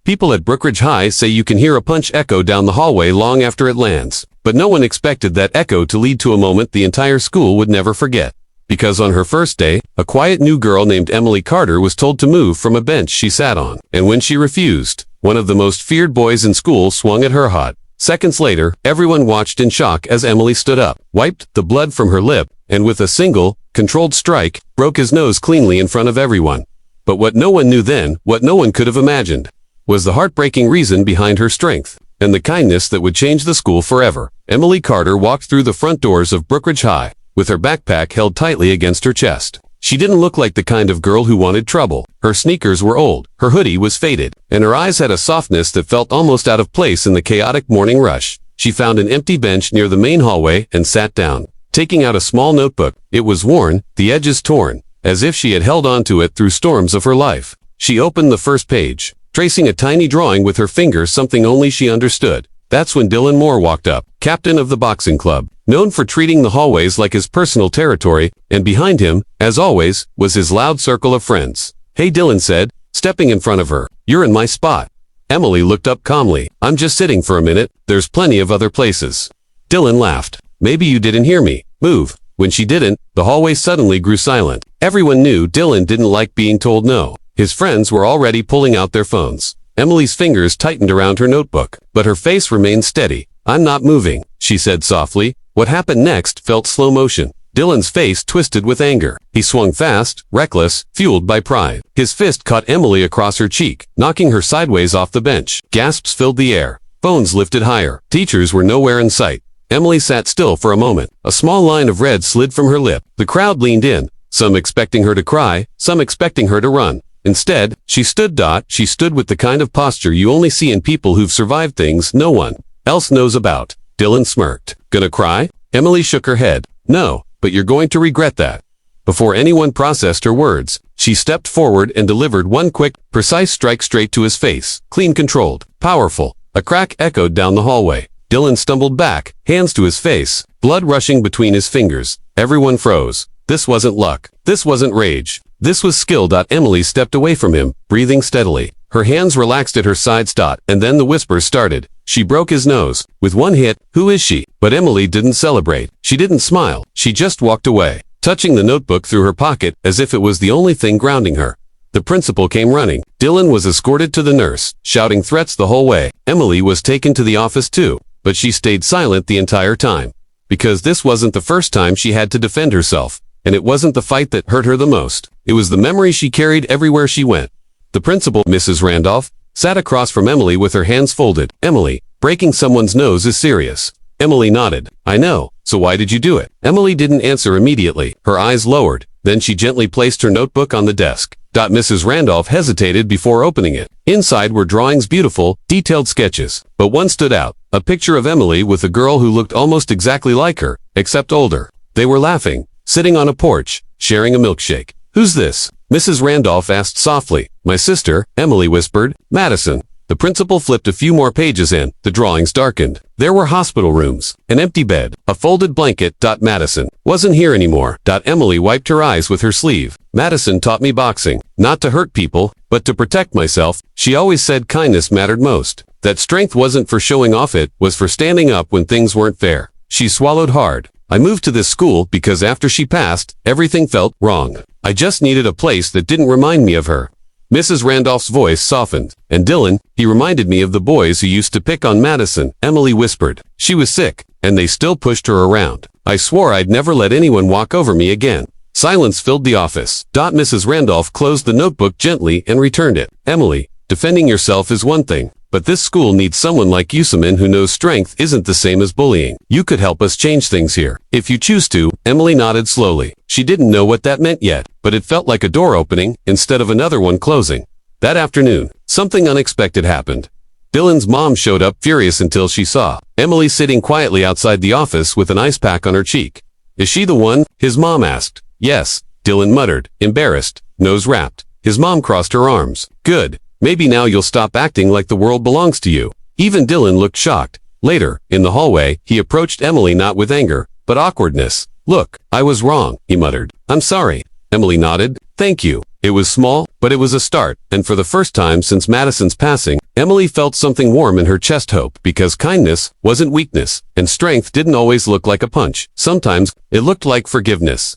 People at Brookridge High say you can hear a punch echo down the hallway long after it lands. But no one expected that echo to lead to a moment the entire school would never forget. Because on her first day, a quiet new girl named Emily Carter was told to move from a bench she sat on. And when she refused, one of the most feared boys in school swung at her hot. Seconds later, everyone watched in shock as Emily stood up, wiped the blood from her lip, and with a single, controlled strike, broke his nose cleanly in front of everyone. But what no one knew then, what no one could have imagined, was the heartbreaking reason behind her strength, and the kindness that would change the school forever. Emily Carter walked through the front doors of Brookridge High, with her backpack held tightly against her chest. She didn't look like the kind of girl who wanted trouble. Her sneakers were old, her hoodie was faded, and her eyes had a softness that felt almost out of place in the chaotic morning rush. She found an empty bench near the main hallway and sat down. Taking out a small notebook, it was worn, the edges torn, as if she had held onto it through storms of her life. She opened the first page, tracing a tiny drawing with her finger, something only she understood. That's when Dylan Moore walked up, captain of the boxing club, known for treating the hallways like his personal territory, and behind him, as always, was his loud circle of friends. "Hey," Dylan said, stepping in front of her. "You're in my spot." Emily looked up calmly. "I'm just sitting for a minute. There's plenty of other places." Dylan laughed. "Maybe you didn't hear me. Move." When she didn't, the hallway suddenly grew silent. Everyone knew Dylan didn't like being told no. His friends were already pulling out their phones. Emily's fingers tightened around her notebook, but her face remained steady. "I'm not moving," she said softly. What happened next felt slow motion. Dylan's face twisted with anger. He swung fast, reckless, fueled by pride. His fist caught Emily across her cheek, knocking her sideways off the bench. Gasps filled the air. Phones lifted higher. Teachers were nowhere in sight. Emily sat still for a moment. A small line of red slid from her lip. The crowd leaned in, some expecting her to cry, some expecting her to run. Instead, she stood with the kind of posture you only see in people who've survived things no one else knows about. Dylan smirked. "Gonna cry?" Emily shook her head. "No, but you're going to regret that." Before anyone processed her words, she stepped forward and delivered one quick, precise strike straight to his face. Clean, controlled, powerful. A crack echoed down the hallway. Dylan stumbled back, hands to his face, blood rushing between his fingers. Everyone froze. This wasn't luck. This wasn't rage. This was skill. Emily stepped away from him, breathing steadily. Her hands relaxed at her sides. And then the whispers started. She broke his nose. With one hit. Who is she? But Emily didn't celebrate. She didn't smile. She just walked away, touching the notebook through her pocket as if it was the only thing grounding her. The principal came running. Dylan was escorted to the nurse, shouting threats the whole way. Emily was taken to the office too, but she stayed silent the entire time. Because this wasn't the first time she had to defend herself. And it wasn't the fight that hurt her the most. It was the memory she carried everywhere she went. The principal, Mrs. Randolph, sat across from Emily with her hands folded. "Emily, breaking someone's nose is serious." Emily nodded. "I know. So why did you do it?" Emily didn't answer immediately. Her eyes lowered. Then she gently placed her notebook on the desk. Mrs. Randolph hesitated before opening it. Inside were drawings, beautiful, detailed sketches. But one stood out. A picture of Emily with a girl who looked almost exactly like her, except older. They were laughing, sitting on a porch, sharing a milkshake. "Who's this?" Mrs. Randolph asked softly. "My sister," Emily whispered. "Madison." The principal flipped a few more pages and the drawings darkened. There were hospital rooms, an empty bed, a folded blanket. Madison wasn't here anymore. Emily wiped her eyes with her sleeve. "Madison taught me boxing, not to hurt people, but to protect myself. She always said kindness mattered most. That strength wasn't for showing off, it was for standing up when things weren't fair." She swallowed hard. "I moved to this school because after she passed, everything felt wrong. I just needed a place that didn't remind me of her." Mrs. Randolph's voice softened. "And Dylan, he reminded me of the boys who used to pick on Madison," Emily whispered. "She was sick, and they still pushed her around. I swore I'd never let anyone walk over me again." Silence filled the office. Mrs. Randolph closed the notebook gently and returned it. "Emily, defending yourself is one thing, but this school needs someone like you, someone who knows strength isn't the same as bullying. You could help us change things here, if you choose to." Emily nodded slowly. She didn't know what that meant yet, but it felt like a door opening instead of another one closing. That afternoon, something unexpected happened. Dylan's mom showed up, furious until she saw Emily sitting quietly outside the office with an ice pack on her cheek. "Is she the one?" his mom asked. "Yes," Dylan muttered, embarrassed, nose wrapped. His mom crossed her arms. "Good. Maybe now you'll stop acting like the world belongs to you." Even Dylan looked shocked. Later, in the hallway, he approached Emily not with anger, but awkwardness. "Look, I was wrong," he muttered. "I'm sorry." Emily nodded. "Thank you." It was small, but it was a start, and for the first time since Madison's passing, Emily felt something warm in her chest. Hope, because kindness wasn't weakness, and strength didn't always look like a punch. Sometimes, it looked like forgiveness.